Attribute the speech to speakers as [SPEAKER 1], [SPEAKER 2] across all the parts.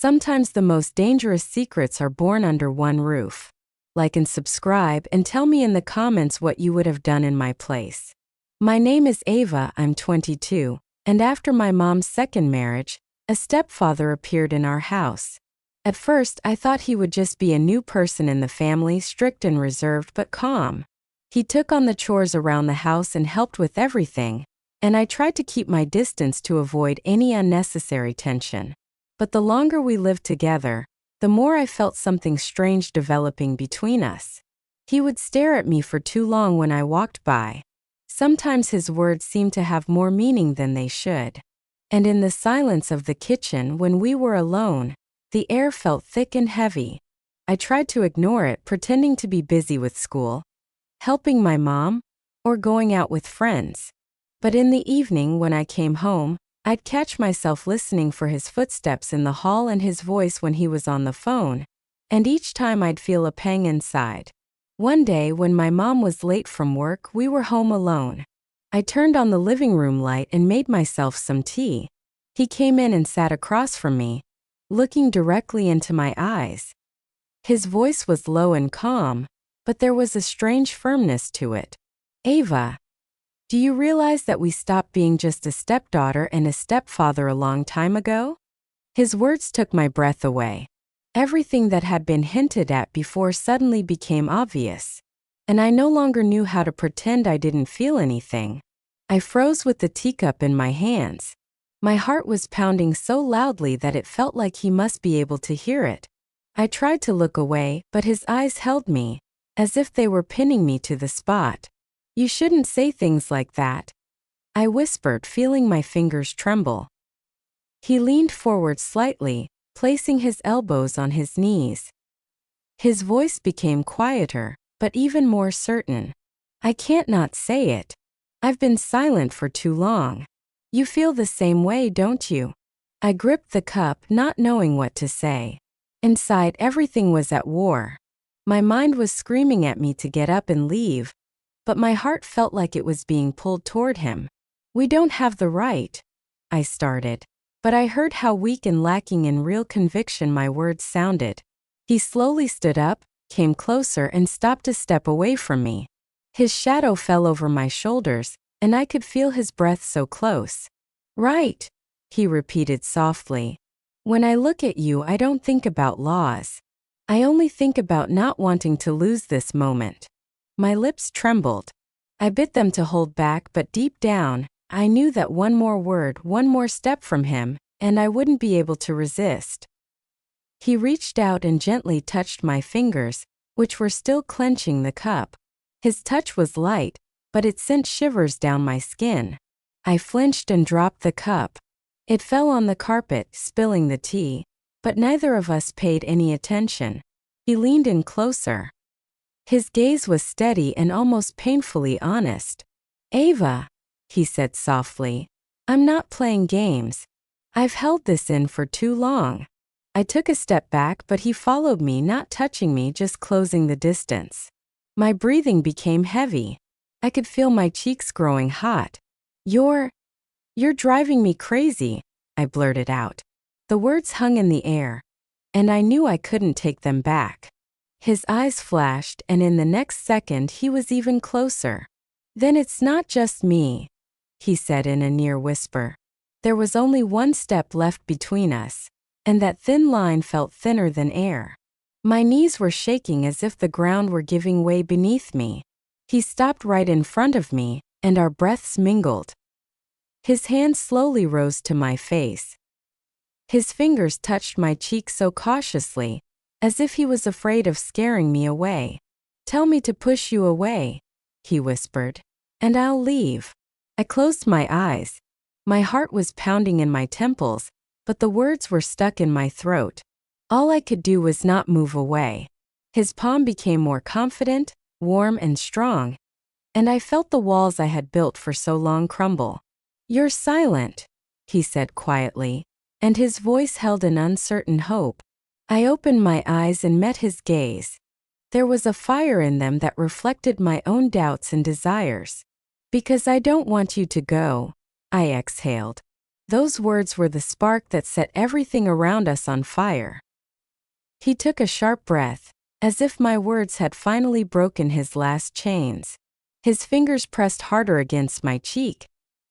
[SPEAKER 1] Sometimes the most dangerous secrets are born under one roof. Like and subscribe and tell me in the comments what you would have done in my place. My name is Ava, I'm 22, and after my mom's second marriage, a stepfather appeared in our house. At first, I thought he would just be a new person in the family, strict and reserved but calm. He took on the chores around the house and helped with everything, and I tried to keep my distance to avoid any unnecessary tension. But the longer we lived together, the more I felt something strange developing between us. He would stare at me for too long when I walked by. Sometimes his words seemed to have more meaning than they should. And in the silence of the kitchen when we were alone, the air felt thick and heavy. I tried to ignore it, pretending to be busy with school, helping my mom, or going out with friends. But in the evening when I came home, I'd catch myself listening for his footsteps in the hall and his voice when he was on the phone, and each time I'd feel a pang inside. One day when my mom was late from work, we were home alone. I turned on the living room light and made myself some tea. He came in and sat across from me, looking directly into my eyes. His voice was low and calm, but there was a strange firmness to it. "Ava, do you realize that we stopped being just a stepdaughter and a stepfather a long time ago?" His words took my breath away. Everything that had been hinted at before suddenly became obvious, and I no longer knew how to pretend I didn't feel anything. I froze with the teacup in my hands. My heart was pounding so loudly that it felt like he must be able to hear it. I tried to look away, but his eyes held me, as if they were pinning me to the spot. "You shouldn't say things like that," I whispered, feeling my fingers tremble. He leaned forward slightly, placing his elbows on his knees. His voice became quieter, but even more certain. "I can't not say it. I've been silent for too long. You feel the same way, don't you?" I gripped the cup, not knowing what to say. Inside, everything was at war. My mind was screaming at me to get up and leave, but my heart felt like it was being pulled toward him. "We don't have the right," I started, but I heard how weak and lacking in real conviction my words sounded. He slowly stood up, came closer, and stopped a step away from me. His shadow fell over my shoulders, and I could feel his breath so close. "Right," he repeated softly. "When I look at you, I don't think about laws. I only think about not wanting to lose this moment." My lips trembled. I bit them to hold back, but deep down, I knew that one more word, one more step from him, and I wouldn't be able to resist. He reached out and gently touched my fingers, which were still clenching the cup. His touch was light, but it sent shivers down my skin. I flinched and dropped the cup. It fell on the carpet, spilling the tea, but neither of us paid any attention. He leaned in closer. His gaze was steady and almost painfully honest. "Ava," he said softly, "I'm not playing games. I've held this in for too long." I took a step back, but he followed me, not touching me, just closing the distance. My breathing became heavy. I could feel my cheeks growing hot. You're driving me crazy," I blurted out. The words hung in the air, and I knew I couldn't take them back. His eyes flashed, and in the next second he was even closer. "Then it's not just me," he said in a near whisper. There was only one step left between us, and that thin line felt thinner than air. My knees were shaking as if the ground were giving way beneath me. He stopped right in front of me, and our breaths mingled. His hand slowly rose to my face. His fingers touched my cheek so cautiously, as if he was afraid of scaring me away. "Tell me to push you away," he whispered, "and I'll leave." I closed my eyes. My heart was pounding in my temples, but the words were stuck in my throat. All I could do was not move away. His palm became more confident, warm and strong, and I felt the walls I had built for so long crumble. "You're silent," he said quietly, and his voice held an uncertain hope. I opened my eyes and met his gaze. There was a fire in them that reflected my own doubts and desires. "Because I don't want you to go," I exhaled. Those words were the spark that set everything around us on fire. He took a sharp breath, as if my words had finally broken his last chains. His fingers pressed harder against my cheek,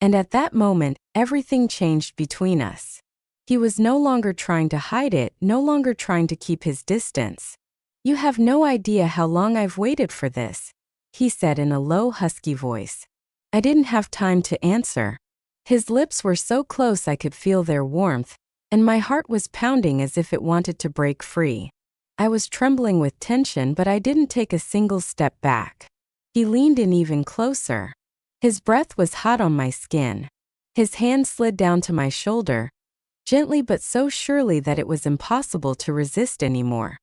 [SPEAKER 1] and at that moment, everything changed between us. He was no longer trying to hide it, no longer trying to keep his distance. "You have no idea how long I've waited for this," he said in a low, husky voice. I didn't have time to answer. His lips were so close I could feel their warmth, and my heart was pounding as if it wanted to break free. I was trembling with tension, but I didn't take a single step back. He leaned in even closer. His breath was hot on my skin. His hand slid down to my shoulder, gently but so surely that it was impossible to resist anymore.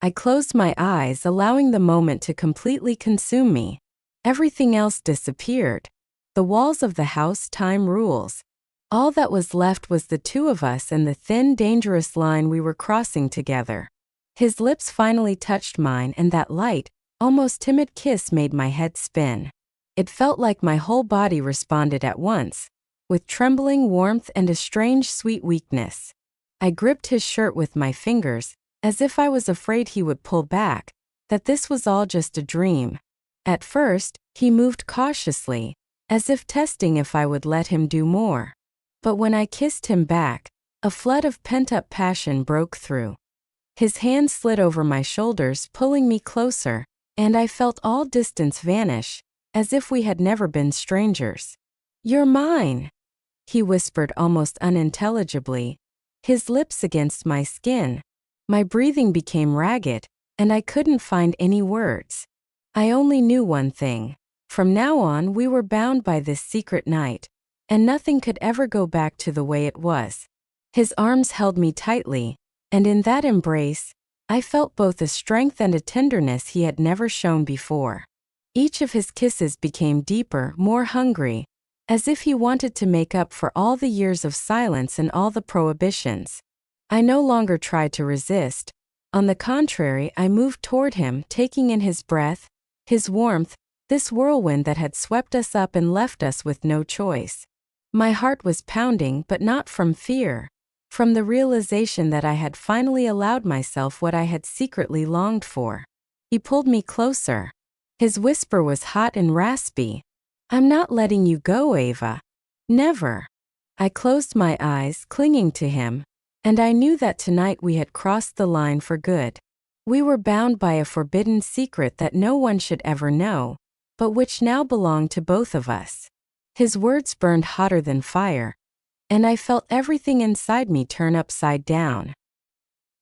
[SPEAKER 1] I closed my eyes, allowing the moment to completely consume me. Everything else disappeared. The walls of the house, time rules. All that was left was the two of us and the thin, dangerous line we were crossing together. His lips finally touched mine, and that light, almost timid kiss made my head spin. It felt like my whole body responded at once, with trembling warmth and a strange, sweet weakness. I gripped his shirt with my fingers, as if I was afraid he would pull back, that this was all just a dream. At first, he moved cautiously, as if testing if I would let him do more. But when I kissed him back, a flood of pent-up passion broke through. His hand slid over my shoulders, pulling me closer, and I felt all distance vanish, as if we had never been strangers. "You're mine," he whispered almost unintelligibly, his lips against my skin. My breathing became ragged, and I couldn't find any words. I only knew one thing. From now on, we were bound by this secret night, and nothing could ever go back to the way it was. His arms held me tightly, and in that embrace, I felt both a strength and a tenderness he had never shown before. Each of his kisses became deeper, more hungry, as if he wanted to make up for all the years of silence and all the prohibitions. I no longer tried to resist. On the contrary, I moved toward him, taking in his breath, his warmth, this whirlwind that had swept us up and left us with no choice. My heart was pounding, but not from fear. From the realization that I had finally allowed myself what I had secretly longed for. He pulled me closer. His whisper was hot and raspy. "I'm not letting you go, Ava. Never." I closed my eyes, clinging to him, and I knew that tonight we had crossed the line for good. We were bound by a forbidden secret that no one should ever know, but which now belonged to both of us. His words burned hotter than fire, and I felt everything inside me turn upside down.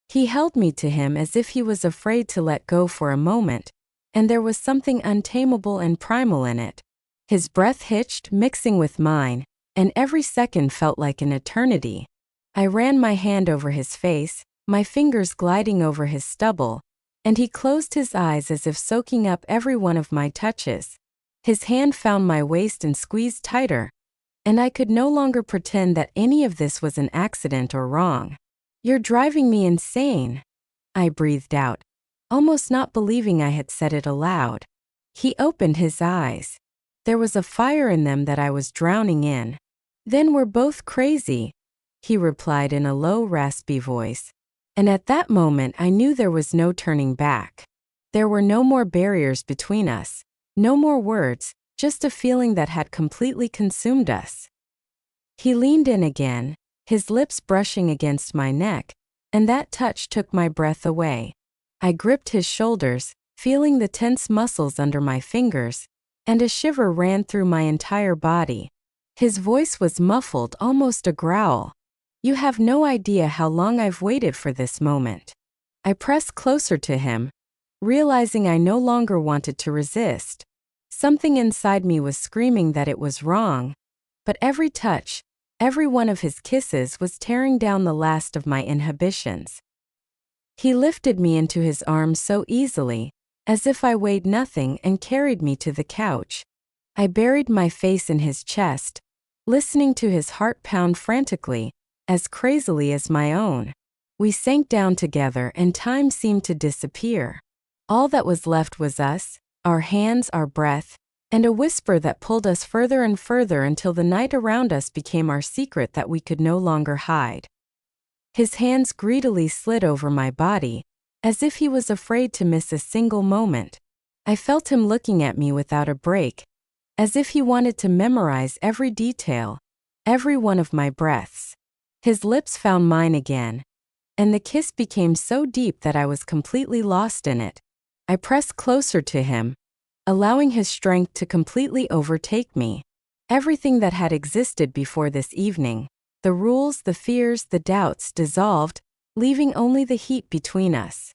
[SPEAKER 1] He held me to him as if he was afraid to let go for a moment, and there was something untamable and primal in it. His breath hitched, mixing with mine, and every second felt like an eternity. I ran my hand over his face, my fingers gliding over his stubble, and he closed his eyes as if soaking up every one of my touches. His hand found my waist and squeezed tighter, and I could no longer pretend that any of this was an accident or wrong. "You're driving me insane," I breathed out, almost not believing I had said it aloud. He opened his eyes. There was a fire in them that I was drowning in. "Then we're both crazy," he replied in a low, raspy voice. And at that moment I knew there was no turning back. There were no more barriers between us, no more words, just a feeling that had completely consumed us. He leaned in again, his lips brushing against my neck, and that touch took my breath away. I gripped his shoulders, feeling the tense muscles under my fingers, and a shiver ran through my entire body. His voice was muffled, almost a growl. "You have no idea how long I've waited for this moment." I pressed closer to him, realizing I no longer wanted to resist. Something inside me was screaming that it was wrong, but every touch, every one of his kisses was tearing down the last of my inhibitions. He lifted me into his arms so easily, as if I weighed nothing, and carried me to the couch. I buried my face in his chest, listening to his heart pound frantically, as crazily as my own. We sank down together and time seemed to disappear. All that was left was us, our hands, our breath, and a whisper that pulled us further and further until the night around us became our secret that we could no longer hide. His hands greedily slid over my body, as if he was afraid to miss a single moment. I felt him looking at me without a break, as if he wanted to memorize every detail, every one of my breaths. His lips found mine again, and the kiss became so deep that I was completely lost in it. I pressed closer to him, allowing his strength to completely overtake me. Everything that had existed before this evening, the rules, the fears, the doubts, dissolved, leaving only the heat between us.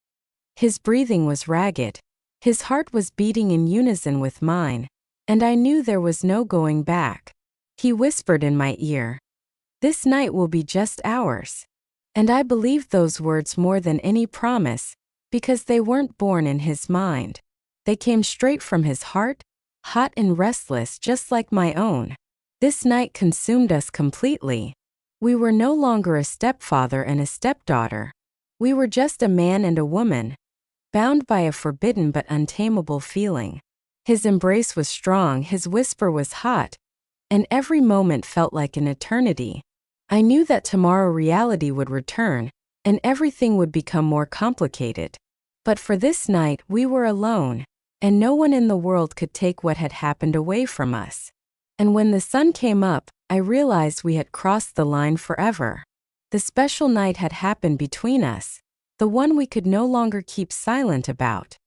[SPEAKER 1] His breathing was ragged. His heart was beating in unison with mine, and I knew there was no going back. He whispered in my ear, "This night will be just ours." And I believed those words more than any promise, because they weren't born in his mind. They came straight from his heart, hot and restless just like my own. This night consumed us completely. We were no longer a stepfather and a stepdaughter. We were just a man and a woman, bound by a forbidden but untamable feeling. His embrace was strong, his whisper was hot, and every moment felt like an eternity. I knew that tomorrow reality would return, and everything would become more complicated. But for this night, we were alone, and no one in the world could take what had happened away from us. And when the sun came up, I realized we had crossed the line forever. The special night had happened between us, the one we could no longer keep silent about.